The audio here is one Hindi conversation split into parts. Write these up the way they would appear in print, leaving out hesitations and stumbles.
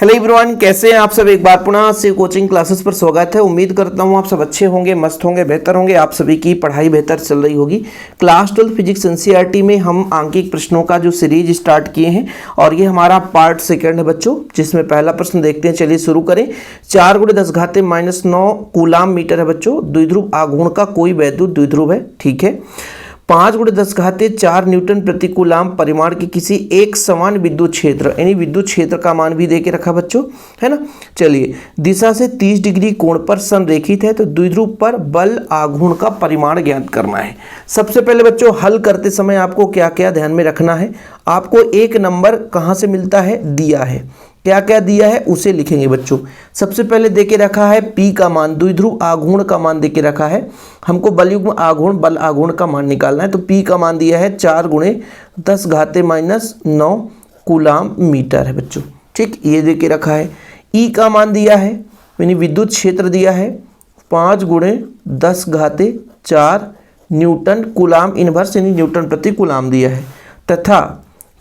हेलो एवरीवन, कैसे हैं आप सब। एक बार पुनः से कोचिंग क्लासेस पर स्वागत है। उम्मीद करता हूं आप सब अच्छे होंगे, मस्त होंगे, बेहतर होंगे। आप सभी की पढ़ाई बेहतर चल रही होगी। क्लास 12 फिजिक्स एनसीईआरटी में हम आंकिक प्रश्नों का जो सीरीज स्टार्ट किए हैं और ये हमारा पार्ट सेकंड है बच्चों, जिसमें पहला प्रश्न देखते हैं। चलिए शुरू करें। 4 × 10⁻⁹ कूलाम मीटर है बच्चों। द्विध्रुव आघूर्ण का कोई वैद्युत द्विध्रुव है, ठीक है। 5 × 10⁴ न्यूटन प्रति कूलाम परिमाण के किसी एक समान विद्युत क्षेत्र, यानी विद्युत क्षेत्र का मान भी देके रखा बच्चों, है ना। चलिए, दिशा से 30 डिग्री कोण पर संरेखित है तो द्विध्रुव पर बल आघूर्ण का परिमाण ज्ञात करना है। सबसे पहले बच्चों हल करते समय आपको क्या क्या ध्यान में रखना है। आपको एक नंबर कहाँ से मिलता है, दिया है। क्या क्या दिया है उसे लिखेंगे बच्चों। सबसे पहले देके रखा है P का मान, द्विध्रुव आघूर्ण का मान देके रखा है। हमको बलयुग्म आघूर्ण बल आघूर्ण का मान निकालना है तो P का मान दिया है 4 × 10⁻⁹ कूलाम मीटर है बच्चों, ठीक। ये देके रखा है। E का मान दिया है, यानी विद्युत क्षेत्र दिया है 5 × 10⁴ न्यूटन कूलाम इनवर्स, यानी न्यूटन प्रति कूलाम दिया है।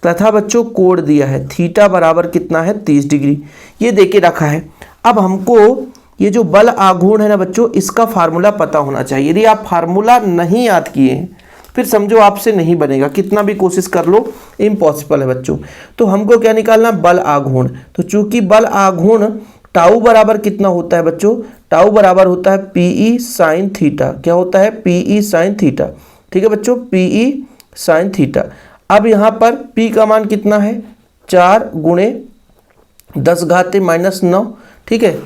तथा बच्चों कोण दिया है, थीटा बराबर कितना है 30 डिग्री, ये देके रखा है। अब हमको ये जो बल आघूर्ण है ना बच्चों, इसका फार्मूला पता होना चाहिए। यदि आप फार्मूला नहीं याद किए हैं फिर समझो आपसे नहीं बनेगा, कितना भी कोशिश कर लो इम्पॉसिबल है बच्चों। तो हमको क्या निकालना, बल आघूर्ण। तो चूंकि बल आघूर्ण टाउ बराबर कितना होता है बच्चों, टाउ बराबर होता है PE sin थीटा। क्या होता है, PE sin थीटा, ठीक है बच्चों, PE sin थीटा। अब यहाँ पर P का मान कितना है, 4 × 10⁻⁹, ठीक है।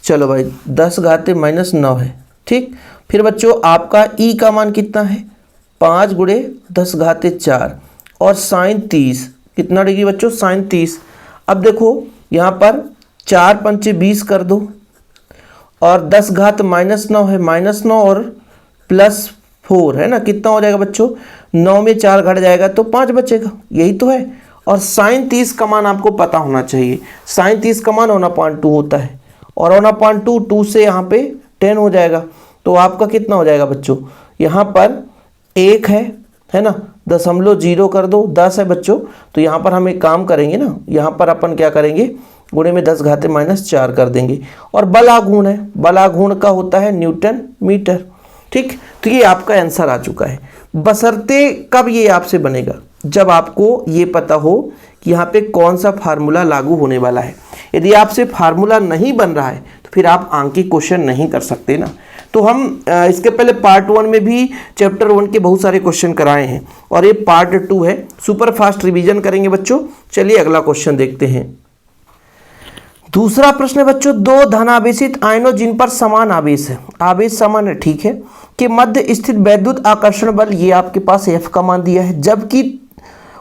चलो भाई 10⁻⁹ है, ठीक। फिर बच्चों आपका E का मान कितना है, 5 × 10⁴ और sin 30 कितना डिग्री बच्चों, sin 30। अब देखो यहाँ पर 4 × 5 = 20 कर दो और 10⁻⁹ है, -9 और +4 है ना, कितना हो जाएगा बच्चों, 9 में 4 घट जाएगा तो 5 बचेगा, यही तो है। और sin 30 का मान आपको पता होना चाहिए। sin 30 का मान 1/2 होता है और 1/2 2 से यहाँ पे 10 हो जाएगा तो आपका कितना हो जाएगा बच्चों, यहाँ पर 1 है ना, 0.0 कर दो, 10 है बच्चों। तो यहाँ पर हम एक काम करेंगे ना, यहाँ पर अपन क्या करेंगे, गुणे में 10⁻⁴ कर देंगे। और बल आघूर्ण है, बल आघूर्ण का होता है न्यूटन मीटर, ठीक। तो ये आपका आंसर आ चुका है। बशर्ते कब ये आपसे बनेगा, जब आपको ये पता हो कि यहाँ पे कौन सा फार्मूला लागू होने वाला है। यदि आपसे फार्मूला नहीं बन रहा है तो फिर आप आंकिक क्वेश्चन नहीं कर सकते ना। तो हम इसके पहले पार्ट 1 में भी चैप्टर 1 के बहुत सारे क्वेश्चन कराए हैं और ये पार्ट 2 है। सुपर फास्ट रिवीजन करेंगे बच्चों। चलिए अगला क्वेश्चन देखते हैं। दूसरा प्रश्न है बच्चों, 2 धनावेशित आयनों जिन पर समान आवेश है, आवेश समान है, ठीक है, के मध्य स्थित वैद्युत आकर्षण बल, ये आपके पास F का मान दिया है, जबकि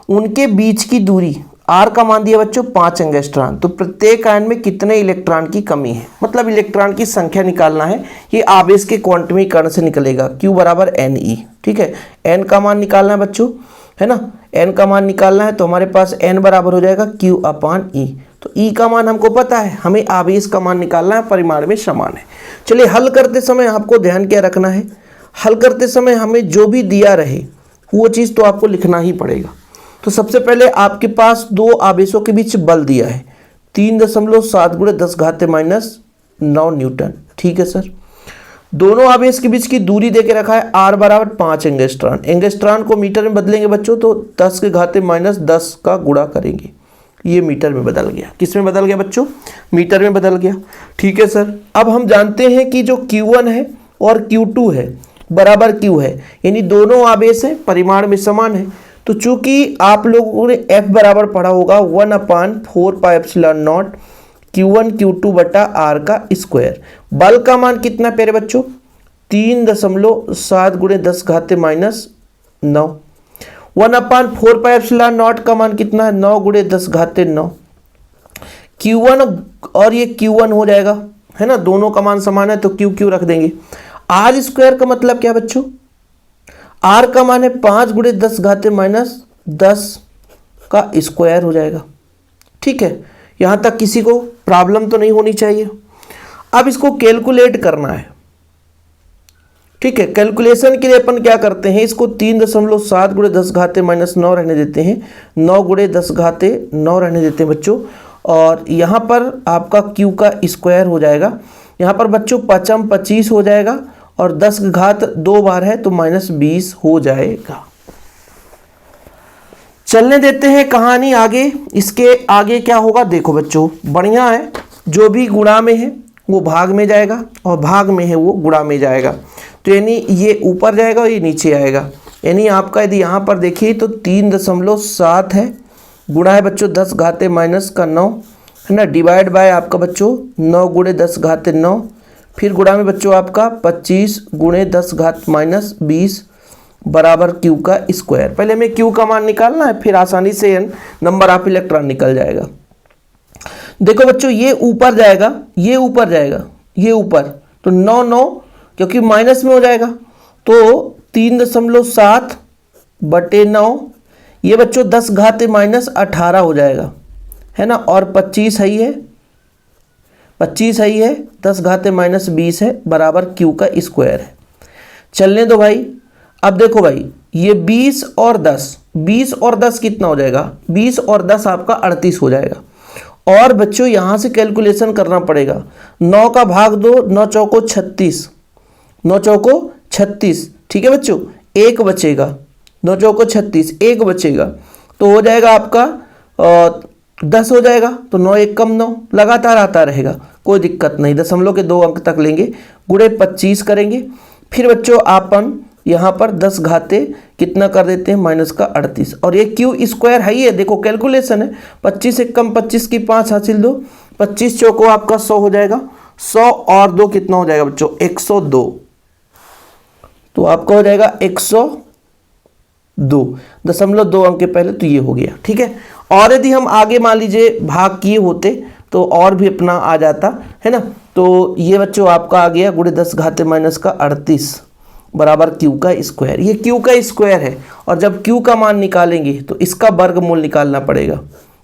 उनके बीच की दूरी R का मान दिया बच्चों 5 एंगस्ट्रॉन। तो प्रत्येक आयन में कितने इलेक्ट्रॉन की कमी है, मतलब इलेक्ट्रॉन की संख्या निकालना है। ये आवेश के क्वांटमीकरण से निकलेगा, Q बराबर Ne, ठीक है। N का मान निकालना है बच्चों, है ना, N का मान निकालना है तो हमारे पास N बराबर हो जाएगा Q/E। तो E का मान हमको पता है, हमें आवेश का मान निकालना है, परिमाण में समान है। चलिए हल करते समय आपको ध्यान क्या रखना है, हल करते समय हमें जो भी दिया रहे वो चीज़ तो आपको लिखना ही पड़ेगा। तो सबसे पहले आपके पास 2 आवेशों के बीच बल दिया है 3.7 × 10⁻⁹ न्यूटन, ठीक है सर। दोनों आवेश के बीच की दूरी देके रखा है R बराबर 5 एंगस्ट्रॉन। एंगस्ट्रॉन को मीटर में बदलेंगे बच्चों तो 10⁻⁻10 का गुणा करेंगे, ये मीटर में बदल गया। किस में बदल गया बच्चों, मीटर में बदल गया, ठीक है सर। अब हम जानते हैं कि जो Q1 है और Q2 है बराबर Q है, यानी दोनों आवेश है, परिमाण में समान है। तो चूंकि आप लोगों ने F बराबर पढ़ा होगा 1/4πε0 Q1 Q2 बटा R का स्क्वायर। बल का मान कितना प्यारे बच्चों, 3.7 × 10⁻⁹। 1/4πε0 का मान कितना है, 9 × 10⁹। Q1 और ये Q1 हो जाएगा, है ना, दोनों का मान समान है तो Q रख देंगे। R स्क्वायर का मतलब क्या बच्चों, R का मान है 5 × 10⁻⁻10 का स्क्वायर हो जाएगा, ठीक है। यहाँ तक किसी को प्रॉब्लम तो नहीं होनी चाहिए। अब इसको कैलकुलेट करना है, ठीक है। कैलकुलेशन के लिए अपन क्या करते हैं, इसको 3.7 × 10⁻⁹ रहने देते हैं, 9 × 10⁻9 रहने देते हैं बच्चों, और यहाँ पर आपका q का स्क्वायर हो जाएगा। यहाँ पर बच्चों 5 25 हो जाएगा और 10 की घात 2 बार है तो -20 हो जाएगा। चलने देते हैं कहानी आगे। इसके आगे क्या होगा देखो बच्चों, बढ़िया है, जो भी गुणा में है वो भाग में जाएगा और भाग में है वो गुणा में जाएगा। तो यानी ये ऊपर जाएगा और ये नीचे आएगा। यानी आपका यदि यहाँ पर देखिए तो 3.7 है, गुणा है बच्चों 10 घाते माइनस का 9 है ना, डिवाइड बाय आपका बच्चों 9 गुणे 10 घाते 9, फिर गुणा में बच्चों आपका 25 गुणे 10 घात माइनस 20 बराबर q का स्क्वायर। पहले हमें q का मान निकालना है, फिर आसानी से नंबर ऑफ इलेक्ट्रॉन निकल जाएगा। देखो बच्चों ये ऊपर जाएगा, ये ऊपर जाएगा, ये ऊपर, तो 9 9 क्योंकि माइनस में हो जाएगा तो 3.7 बटे 9, ये बच्चों 10 घाते माइनस 18 हो जाएगा है ना, और 25 है, ये 25 है, 10 घाते माइनस 20 है बराबर q का स्क्वायर है। चलने दो भाई। अब देखो भाई ये 20 और 10 कितना हो जाएगा, 20 और 10 आपका 38 हो जाएगा। और बच्चों यहाँ से कैलकुलेशन करना पड़ेगा, 9 का भाग दो, 9 चौको 36, 9 चौको 36, ठीक है बच्चों, एक बचेगा, 9 चौको 36, एक बचेगा तो हो जाएगा आपका 10 हो जाएगा। तो 9 एक कम 9 लगातार आता रहेगा, कोई दिक्कत नहीं, दशमलव के 2 अंक तक लेंगे, गुणे 25 करेंगे। फिर बच्चों अपन यहाँ पर 10 घाते कितना कर देते हैं माइनस का 38, और ये q स्क्वायर है ही है, देखो कैलकुलेशन है, 25 एक कम 25 की 5 हासिल 2, 25 चौको आपका 100 हो जाएगा, 100 और 2 कितना हो जाएगा बच्चों 102, तो आपका हो जाएगा 102, दशमलव 2 अंक के पहले, तो ये हो गया ठीक है। और यदि हम आगे मान लीजिए भाग किए होते तो और भी अपना आ जाता है ना, तो ये बच्चों आपका आ गया गुणे 10 घाते माइनस का 38 बराबर q का स्क्वायर। ये q का स्क्वायर है और जब q का मान निकालेंगे तो इसका वर्गमूल निकालना पड़ेगा।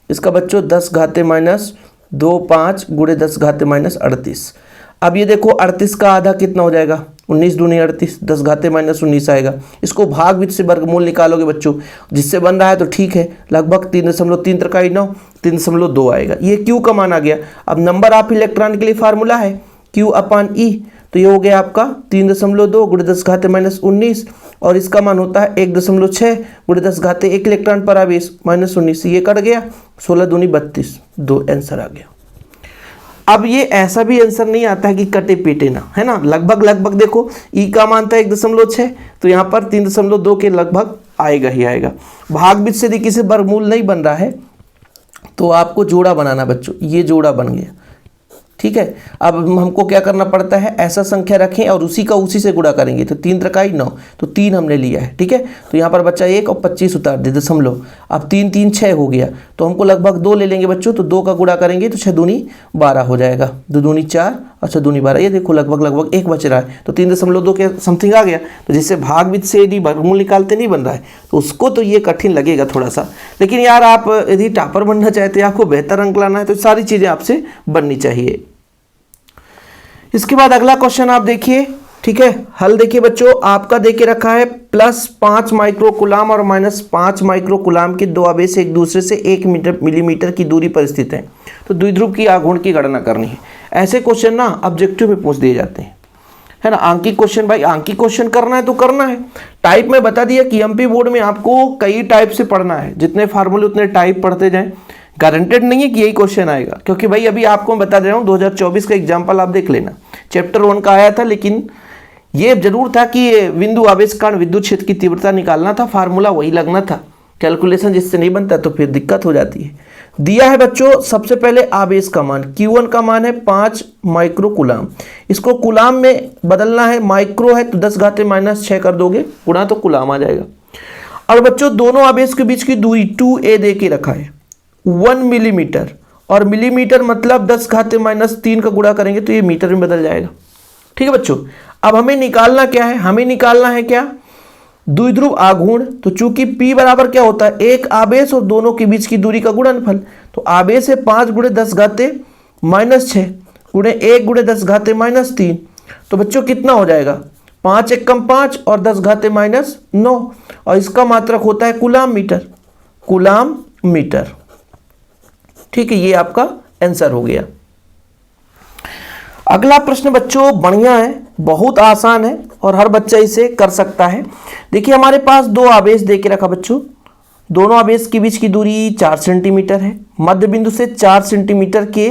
इसका बच्चों 10 घाते माइनस 2 5 गुणे 10 घाते माइनस 38। अब ये देखो 38 का आधा कितना हो जाएगा, 19 दूनी 38, 10 घाते माइनस 19 आएगा। इसको भाग विधि से वर्गमूल निकालोगे बच्चों, जिससे बन रहा है तो ठीक है, लगभग 3.3 त्रिकाई 9, 3.2 आएगा, ये q का मान आ गया। अब नंबर ऑफ इलेक्ट्रॉन के लिए फार्मूला है q/e, तो ये हो गया आपका 3.2 गुणे 10 घाते माइनस 19, और इसका मान होता है 1.6 गुणे 10 घाते 1 इलेक्ट्रॉन पर आवेश माइनस 19, ये कट गया, 16 दूनी 32, 2 आंसर आ गया। अब ये ऐसा भी आंसर नहीं आता है कि कटे पीटे ना, है ना, लगभग देखो ई का मान था 1.6, तो यहाँ पर 3.2 के लगभग आएगा ही आएगा। भाग बीज से यदि किसी वर्गमूल नहीं बन रहा है तो आपको जोड़ा बनाना बच्चों, ये जोड़ा बन गया ठीक है। अब हमको क्या करना पड़ता है, ऐसा संख्या रखें और उसी का उसी से गुणा करेंगे, तो 3 त्रिकाई 9, तो 3 हमने लिया है ठीक है। तो यहाँ पर बच्चा 1 और 25 उतार दे दशमलव, अब 3 3 6 हो गया, तो हमको लगभग 2 ले लेंगे बच्चों, तो 2 का गुणा करेंगे तो 6 दूनी 12 हो जाएगा, 2 दूनी 4 और 6 दूनी 12, ये देखो लगभग 1 बच रहा है, तो 3.2 के समथिंग आ गया। तो जैसे भाग विधि से यदि वर्गमूल निकालते नहीं बन रहा है तो उसको तो ये कठिन लगेगा थोड़ा सा, लेकिन यार आप यदि टॉपर बनना चाहते हैं, आपको बेहतर अंक लाना है, तो सारी चीज़ें आपसे बननी चाहिए। इसके बाद अगला क्वेश्चन आप देखिए ठीक है, हल देखिए बच्चों, आपका देके रखा है +5 माइक्रोकुलाम और -5 माइक्रोकुलाम के दो आवेश एक दूसरे से 1 मिलीमीटर की दूरी पर स्थित हैं, तो द्विध्रुव की आघूर्ण की गणना करनी है। ऐसे क्वेश्चन ना ऑब्जेक्टिव में पूछ दिए जाते हैं, है ना, आंकिक क्वेश्चन, भाई आंकिक क्वेश्चन करना है तो करना है। टाइप में बता दिया कि एमपी बोर्ड में आपको कई टाइप से पढ़ना है, जितने फार्मूले उतने टाइप पढ़ते जाएं, गारंटेड नहीं है कि यही क्वेश्चन आएगा, क्योंकि भाई अभी आपको मैं बता दे रहा हूँ 2024 का एग्जाम्पल आप देख लेना, चैप्टर 1 का आया था, लेकिन ये जरूर था कि बिंदु आवेश कारण विद्युत क्षेत्र की तीव्रता निकालना था, फार्मूला वही लगना था, कैलकुलेशन जिससे नहीं बनता तो फिर दिक्कत हो जाती है। दिया है बच्चों सबसे पहले आवेश का मान, Q1 का मान है 5 माइक्रोकुलाम, इसको कुलाम में बदलना है, माइक्रो है तो 10 घाते -6 कर दोगे, गुणा तो कुलाम आ जाएगा। और बच्चों दोनों आवेश के बीच की दूरी 2a दे के रखा है 1 मिलीमीटर, और मिलीमीटर मतलब 10 घाते -3 का गुणा करेंगे तो ये मीटर में बदल जाएगा, ठीक है बच्चों। अब हमें निकालना क्या है, हमें निकालना है क्या, द्विध्रुव आघूर्ण। तो चूंकि P बराबर क्या होता है, एक आवेश और दोनों के बीच की दूरी का गुणनफल, तो आवेश है 5 गुणे 10 घाते -6 गुणे 1 गुणे 10 घाते -3, तो बच्चों कितना हो जाएगा, 5 एक कम 5 और 10 घाते -9, और इसका मात्रक होता है कूलाम मीटर, कूलाम मीटर। ठीक है, ये आपका आंसर हो गया। अगला प्रश्न बच्चों बढ़िया है, बहुत आसान है और हर बच्चा इसे कर सकता है। देखिए हमारे पास दो आवेश दे के रखा बच्चों, दोनों आवेश के बीच की दूरी 4 सेंटीमीटर है, मध्य बिंदु से 4 सेंटीमीटर के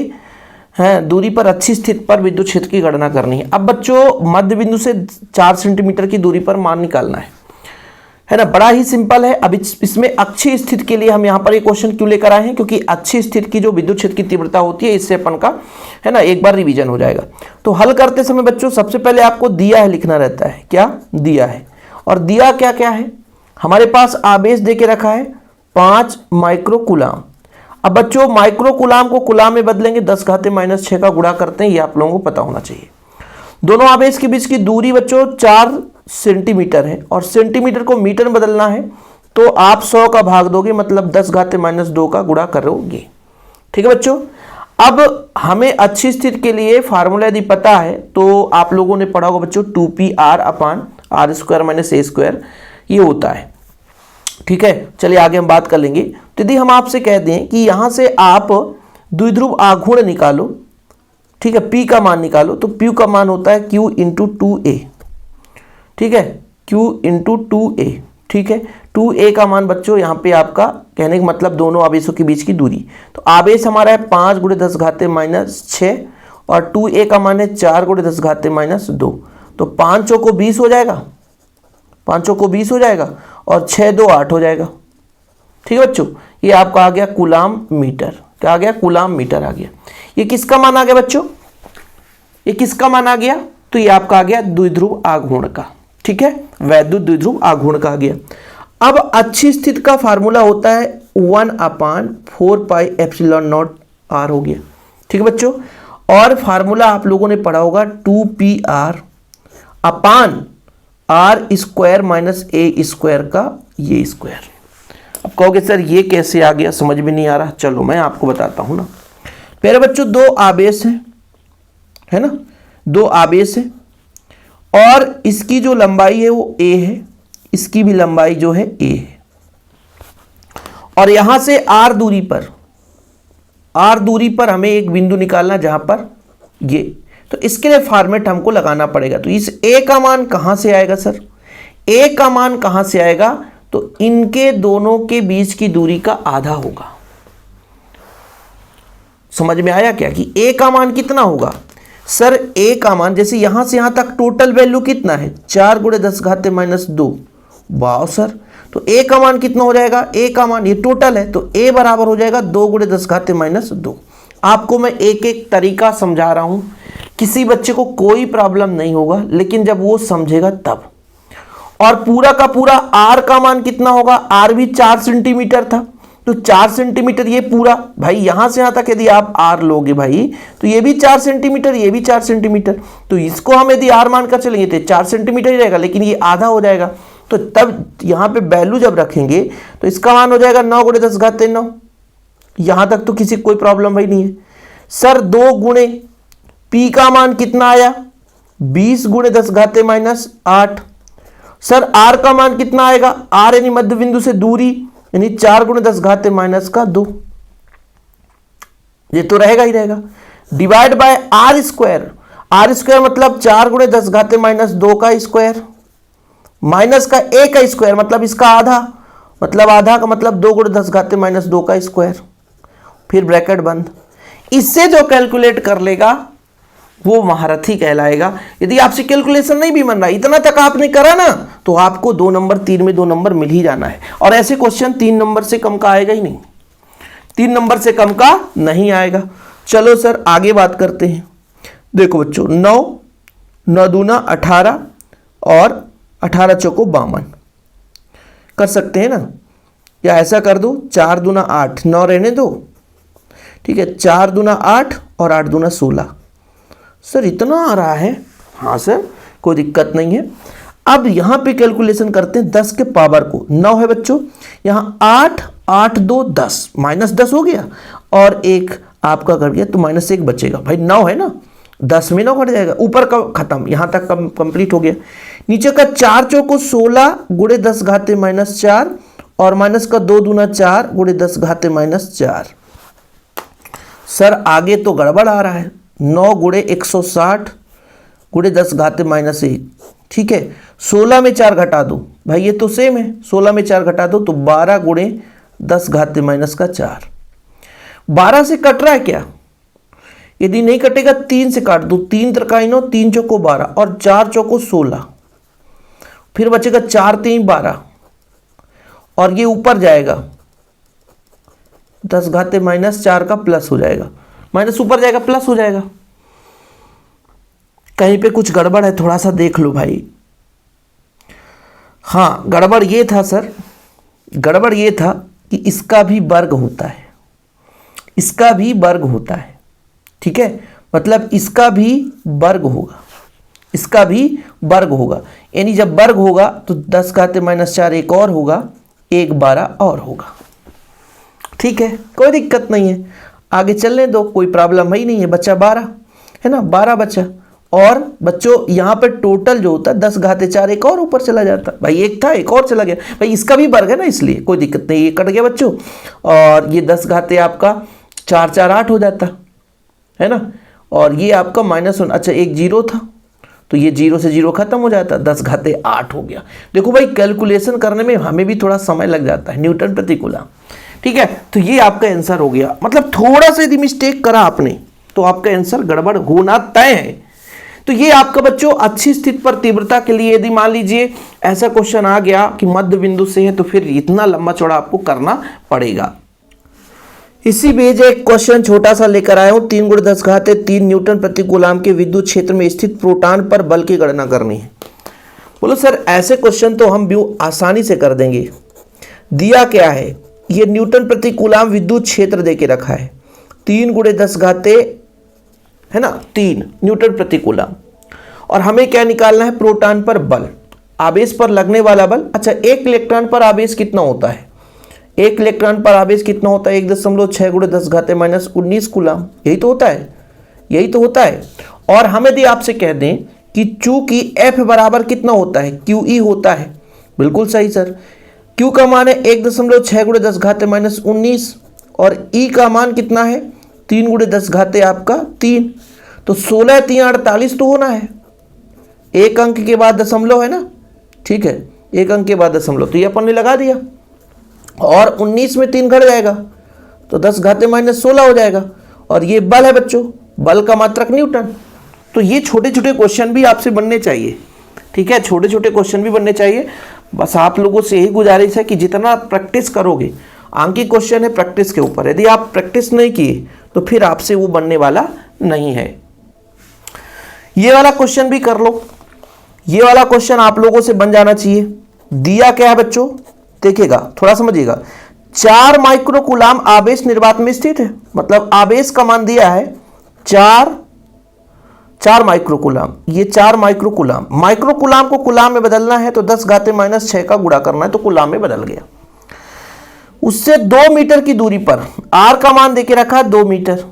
दूरी पर अच्छी स्थिति पर विद्युत क्षेत्र की गणना करनी है। अब बच्चों मध्य बिंदु से 4 सेंटीमीटर की दूरी पर मान निकालना है ना, बड़ा ही सिंपल है। अब इसमें अक्षीय स्थिति के लिए हम यहाँ पर एक क्वेश्चन क्यों लेकर आए हैं, क्योंकि अक्षीय स्थिति की जो विद्युत क्षेत्र की तीव्रता होती है, इससे अपन का है ना एक बार रिवीजन हो जाएगा। तो हल करते समय बच्चों सबसे पहले आपको दिया है लिखना रहता है, क्या दिया है, और दिया क्या क्या है, हमारे पास आवेश दे के रखा है 5 माइक्रो कूलाम। अब बच्चों माइक्रो कूलाम को कूलाम में बदलेंगे, 10⁻⁻6 का गुणा करते हैं, ये आप लोगों को पता होना चाहिए। दोनों आवेश के बीच की दूरी बच्चों 4 सेंटीमीटर है और सेंटीमीटर को मीटर में बदलना है, तो आप 100 का भाग दोगे, मतलब 10⁻2 का गुणा करोगे। ठीक है बच्चों, अब हमें अच्छी स्थिति के लिए फार्मूला यदि पता है तो आप लोगों ने पढ़ा होगा बच्चों 2πr/r² - a², ये होता है। ठीक है, चलिए आगे हम बात कर लेंगे। तो यदि हम आपसे कह दें कि यहां से आप द्विध्रुव आघूर्ण निकालो, ठीक है, P का मान निकालो, तो P का मान होता है Q × 2a। ठीक है, Q × 2a। ठीक है, 2a का मान बच्चों यहाँ पे आपका कहने का मतलब दोनों आवेशों के बीच की दूरी, तो आवेश हमारा है 5 × 10⁻6 और 2a का मान है 4 × 10⁻2, तो 5 चौको 20 हो जाएगा, 5 चौको 20 हो जाएगा और 6 2 8 हो जाएगा। ठीक है बच्चों, ये आपका आ गया कूलाम मीटर। क्या आ गया, कूलाम मीटर आ गया। ये किसका मान आ गया बच्चों, ये किसका मान आ गया, तो ये आपका आ गया द्विध्रुव आघूर्ण का। ठीक है, वैद्युत द्विध्रुव आघूर्ण का आ गया। अब अच्छी स्थिति का फार्मूला होता है 1/4πε0r हो गया। ठीक है बच्चों, और फार्मूला आप लोगों ने पढ़ा होगा 2πr/r² - a² का ये स्क्वायर। अब कहोगे सर ये कैसे आ गया, समझ में नहीं आ रहा, चलो मैं आपको बताता हूं ना। पहले बच्चों दो आवेश हैं, है ना, दो आवेश है और इसकी जो लंबाई है वो a है, इसकी भी लंबाई जो है a है, और यहां से r दूरी पर हमें एक बिंदु निकालना जहां पर ये, तो इसके लिए फॉर्मेट हमको लगाना पड़ेगा। तो इस a का मान कहां से आएगा सर, a का मान कहां से आएगा, तो इनके दोनों के बीच की दूरी का आधा होगा। समझ में आया क्या कि a का मान कितना होगा सर, a का मान जैसे यहां से यहां तक टोटल वैल्यू कितना है 4 × 10⁻2। वाह सर, तो a का मान कितना हो जाएगा, a का मान ये टोटल है, तो a बराबर हो जाएगा 2 × 10⁻2। आपको मैं एक एक तरीका समझा रहा हूं, किसी बच्चे को कोई प्रॉब्लम नहीं होगा, लेकिन जब वो समझेगा तब। और पूरा का पूरा r का मान कितना होगा, r भी 4 सेंटीमीटर था, तो 4 सेंटीमीटर ये पूरा, भाई यहां से यहां तक यदि आप r लोगे भाई तो ये भी 4 सेंटीमीटर, ये भी 4 सेंटीमीटर, तो इसको हम यदि r मानकर चलेंगे तो 4 सेंटीमीटर ही रहेगा, लेकिन ये आधा हो जाएगा। तो तब यहां पे वैल्यू जब रखेंगे तो इसका मान हो जाएगा 9 × 10⁻9। यहां तक तो किसी कोई प्रॉब्लम भाई नहीं है। सर 2 गुणे P का मान कितना आया 20 × 10⁻8। सर r का मान कितना आएगा, r यानी मध्य बिंदु से दूरी, यानी 4 × 10⁻2। ये तो रहेगा ही रहेगा, डिवाइड बाय r² मतलब 4 × 10⁻2 का स्क्वायर, माइनस का a का स्क्वायर मतलब इसका आधा, मतलब आधा का मतलब 2 × 10⁻2 का स्क्वायर, फिर ब्रैकेट बंद। इससे जो कैलकुलेट कर लेगा वो महारथी कहलाएगा। यदि आपसे कैलकुलेशन नहीं भी बन रहा, इतना तक आपने करा ना, तो आपको 2 नंबर, 3 में 2 नंबर मिल ही जाना है। और ऐसे क्वेश्चन 3 नंबर से कम का आएगा ही नहीं, 3 नंबर से कम का नहीं आएगा। चलो सर आगे बात करते हैं। देखो बच्चों 9 9 दूना 18 और 18 चौको 52 कर सकते हैं ना, या ऐसा कर दो 4 दूना 8, 9 रहने दो, ठीक है, 4 दूना 8 और 8 दूना 16। सर इतना आ रहा है, हाँ सर कोई दिक्कत नहीं है। अब यहाँ पे कैलकुलेशन करते हैं 10 के पावर को, 9 है बच्चों, यहाँ 8 8 2 10, -10 हो गया और एक आपका कट गया, तो -1 बचेगा। भाई 9 है ना, 10 में 9 कट जाएगा, ऊपर का खत्म, यहाँ तक कंप्लीट हो गया। नीचे का 4 चौको 16 × 10⁻⁻4 और माइनस का 2 दूना 4 × 10⁻⁻4। सर आगे तो गड़बड़ आ रहा है, 9 गुणे 160 गुणे 10 घाते माइनस 1, ठीक है। 16 में 4 घटा दो, भाई ये तो सेम है, 16 में 4 घटा दो तो 12 गुणे 10 घाते माइनस का 4। 12 से कट रहा है क्या? यदि नहीं कटेगा 3 से काट दो, 3 त्रिकाई 9, 3 चौको 12 और 4 चौको 16, फिर बचेगा 4 3 12 और ये ऊपर जाएगा 10 घाते माइनस 4 का प्लस हो जाएगा, माइनस ऊपर जाएगा प्लस हो जाएगा। कहीं पे कुछ गड़बड़ है, थोड़ा सा देख लो भाई। हाँ गड़बड़ ये था सर, गड़बड़ ये था कि इसका भी वर्ग होता है, इसका भी वर्ग होता है, ठीक है। मतलब इसका भी वर्ग होगा, इसका भी वर्ग होगा, यानी जब वर्ग होगा तो 10 घाते माइनस 4 एक और होगा, 1 12 और होगा, ठीक है। कोई दिक्कत नहीं है, आगे चलने दो, कोई प्रॉब्लम ही नहीं है। बच्चा 12 है ना, 12 बच्चा। और बच्चों यहाँ पर टोटल जो होता है 10 घाते 4 एक और ऊपर चला जाता, भाई एक था एक और चला गया, भाई इसका भी वर्ग है ना, इसलिए कोई दिक्कत नहीं, ये कट गया बच्चों। और ये 10 घाते आपका 4 4 8 हो जाता है ना, और ये आपका -1, अच्छा एक जीरो था तो ये 0 से 0 खत्म हो जाता, 10 घाते 8 हो गया। देखो भाई कैलकुलेशन करने में हमें भी थोड़ा समय लग जाता है, न्यूटन प्रति कूलम, ठीक है। तो ये आपका आंसर हो गया, मतलब थोड़ा सा यदि मिस्टेक करा आपने तो आपका आंसर गड़बड़ होना तय है। तो ये आपका बच्चों अच्छी स्थिति पर तीव्रता के लिए यदि मान लीजिए ऐसा क्वेश्चन आ गया कि मध्य बिंदु से है तो फिर इतना लंबा चौड़ा आपको करना पड़ेगा। इसी पेज एक क्वेश्चन छोटा सा लेकर आया हूं, 3 गुणे 10 घाते 3 न्यूटन प्रति कूलम के विद्युत क्षेत्र में स्थित प्रोटॉन पर बल की गणना करनी है। बोलो सर ऐसे क्वेश्चन तो हम भी आसानी से कर देंगे। दिया क्या है, ये न्यूटन प्रति कूलम विद्युत क्षेत्र देके रखा है, 3 गुणे 10 घाते है ना 3 न्यूटन प्रति कूलम, और हमें क्या निकालना है, प्रोटॉन पर बल, आवेश पर लगने वाला बल। अच्छा एक इलेक्ट्रॉन पर आवेश कितना होता है, एक इलेक्ट्रॉन पर आवेश कितना होता है, 1.6 गुणे 10 घाते माइनस 19 कूलम, यही तो होता है, यही तो होता है। और हम यदि आपसे कह दें कि चूंकि F बराबर कितना होता है, QE होता है, बिल्कुल सही सर। Q का मान है 1.6 गुणे 10 घाते माइनस 19 और E का मान कितना है 3 गुणे 10 घाते आपका 3, तो 16 3 48 तो होना है, एक अंक के बाद दशमलव है ना, ठीक है, एक अंक के बाद दशमलव, तो ये अपन ने लगा दिया। और 19 में 3 घट जाएगा तो 10 घाते माइनस 16 हो जाएगा। और ये बल है बच्चों, बल का मात्रक न्यूटन। तो ये छोटे छोटे क्वेश्चन भी आपसे बनने चाहिए, ठीक है, छोटे छोटे क्वेश्चन भी बनने चाहिए। बस आप लोगों से यही गुजारिश है कि जितना प्रैक्टिस करोगे, आंकी क्वेश्चन है प्रैक्टिस के ऊपर, यदि आप प्रैक्टिस नहीं किए तो फिर आपसे वो बनने वाला नहीं है। ये वाला क्वेश्चन भी कर लो, ये वाला क्वेश्चन आप लोगों से बन जाना चाहिए। दिया क्या है बच्चों, देखिएगा थोड़ा समझिएगा, 4 माइक्रो कूलम आवेश निर्वात में स्थित है, मतलब आवेश का मान दिया है 4 माइक्रो कूलम, ये 4 माइक्रो कूलम, माइक्रो कूलम को कूलम में बदलना है तो 10 घाते माइनस 6 का गुणा करना है तो कूलम में बदल गया। उससे 2 मीटर की दूरी पर R का मान देके रखा है 2 मीटर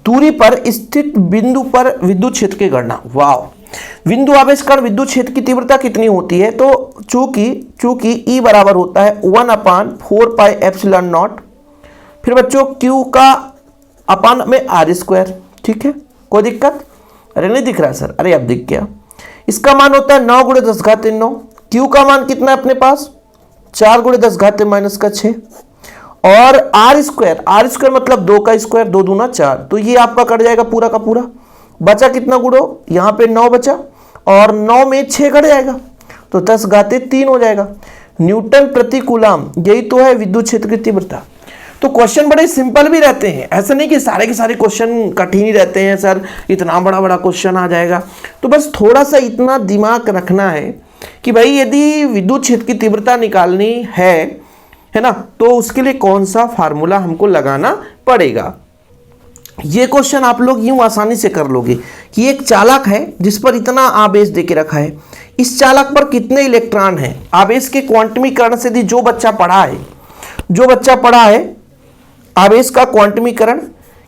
दूरी पर स्थित बिंदु पर विद्युत क्षेत्र की गणना। वाह, बिंदु आवेश कण विद्युत क्षेत्र की तीव्रता कितनी होती है, तो चूंकि E बराबर होता है 1/4 पाई एप्सिलॉन नॉट, फिर बच्चों Q का अपान में R², ठीक है, कोई दिक्कत, अरे नहीं दिख रहा सर, अरे अब दिख गया। इसका मान होता है 9 गुणे 10 घाते 9, Q का मान कितना है अपने पास 4 गुणे 10 घाते माइनस का 6, और R² मतलब 2 का स्क्वायर, 2 दूना 4, तो ये आपका कट जाएगा पूरा का पूरा। बचा कितना गुणो, यहाँ पे 9 बचा और 9 में 6 कट जाएगा तो 10 घाते 3 हो जाएगा न्यूटन प्रति कूलम। यही तो है विद्युत क्षेत्र की तीव्रता। तो क्वेश्चन बड़े सिंपल भी रहते हैं, ऐसा नहीं कि सारे के सारे क्वेश्चन कठिन ही रहते हैं सर, इतना बड़ा बड़ा क्वेश्चन आ जाएगा। तो बस थोड़ा सा इतना दिमाग रखना है कि भाई यदि विद्युत क्षेत्र की तीव्रता निकालनी है ना, तो उसके लिए कौन सा फार्मूला हमको लगाना पड़ेगा। ये क्वेश्चन आप लोग यूं आसानी से कर लोगे कि एक चालक है जिस पर इतना आवेश देके रखा है, इस चालक पर कितने इलेक्ट्रॉन हैं, आवेश के क्वांटमीकरण से यदि जो बच्चा पढ़ा है आवेश का क्वांटमीकरण,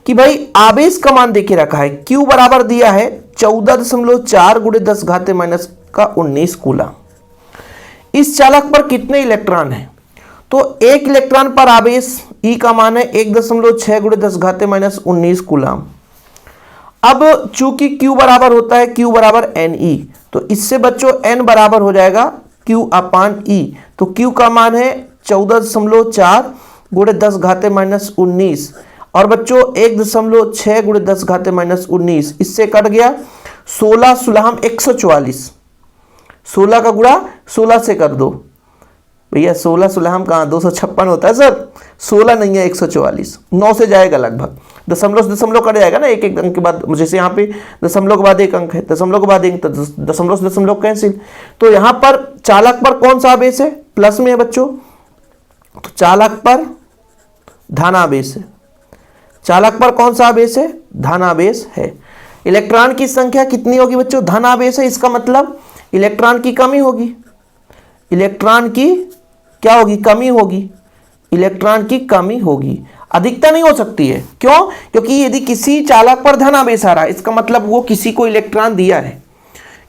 कि भाई आवेश का मान देके रखा है, Q बराबर दिया है 14.4 गुणे 10 घाते माइनस का 19 कूलम। इस चालक पर कितने इलेक्ट्रॉन हैं, तो 1 इलेक्ट्रॉन पर आवेश E का मान है 1.6 गुणे 10 घाते माइनस 19 कूलाम। अब चूंकि Q बराबर होता है Q बराबर NE, तो इससे बच्चों N बराबर हो जाएगा Q अपान E। तो Q का मान है 14.4 गुणे 10 घाते माइनस 19 और बच्चों 1.6 गुणे 10 घाते माइनस 19, इससे कट गया 16 सुलहम 144, 16 का गुणा 16 से कर दो भैया, 16 सुलहम कहाँ 256 होता है सर, 16 नहीं है 144, 9 से जाएगा लगभग, दशमलव दशमलव कट जाएगा ना एक एक अंक के बाद, जैसे यहाँ पे दशमलव के बाद एक अंक है, दशमलव के बाद एक, तो दशमलव से दशमलव कैंसिल। तो यहाँ पर चालक पर कौन सा आवेश है, प्लस में है बच्चों, तो चालक पर धनावेश है, चालक पर कौन सा आवेश है, धनावेश है। इलेक्ट्रॉन की संख्या कितनी होगी बच्चों, धनावेश है, इसका मतलब इलेक्ट्रॉन की कमी होगी, इलेक्ट्रॉन की क्या होगी, कमी होगी, इलेक्ट्रॉन की कमी होगी, अधिकता नहीं हो सकती है। क्यों, क्योंकि यदि किसी चालक पर धनावेश आ रहा है, इसका मतलब वो किसी को इलेक्ट्रॉन दिया है,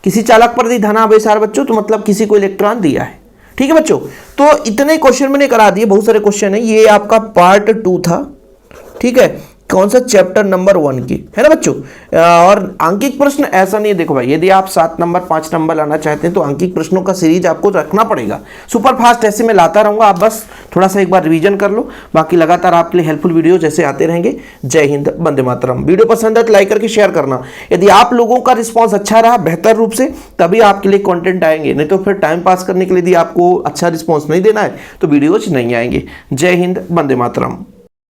किसी चालक पर यदि धनावेश आ रहा है बच्चों, तो मतलब किसी को इलेक्ट्रॉन दिया है। ठीक है बच्चों, तो इतने क्वेश्चन मैंने करा दिए, बहुत सारे क्वेश्चन है, ये आपका पार्ट 2 था। ठीक है, कौन सा, चैप्टर नंबर 1 की, है ना बच्चों। और अंकित प्रश्न ऐसा नहीं है, देखो भाई, यदि आप 7 नंबर 5 नंबर लाना चाहते हैं तो अंकित प्रश्नों का सीरीज आपको रखना पड़ेगा। सुपर फास्ट ऐसे मैं लाता रहूंगा, आप बस थोड़ा सा एक बार रिवीजन कर लो, बाकी लगातार आपके लिए हेल्पफुल वीडियो जैसे आते रहेंगे। जय हिंद, वंदे मातरम। वीडियो पसंद है तो लाइक करके शेयर करना। यदि आप लोगों का रिस्पॉन्स अच्छा रहा बेहतर रूप से, तभी आपके लिए कॉन्टेंट आएंगे, नहीं तो फिर टाइम पास करने के लिए यदि आपको अच्छा रिस्पॉन्स नहीं देना है तो वीडियोज नहीं आएंगे। जय हिंद, वंदे मातरम।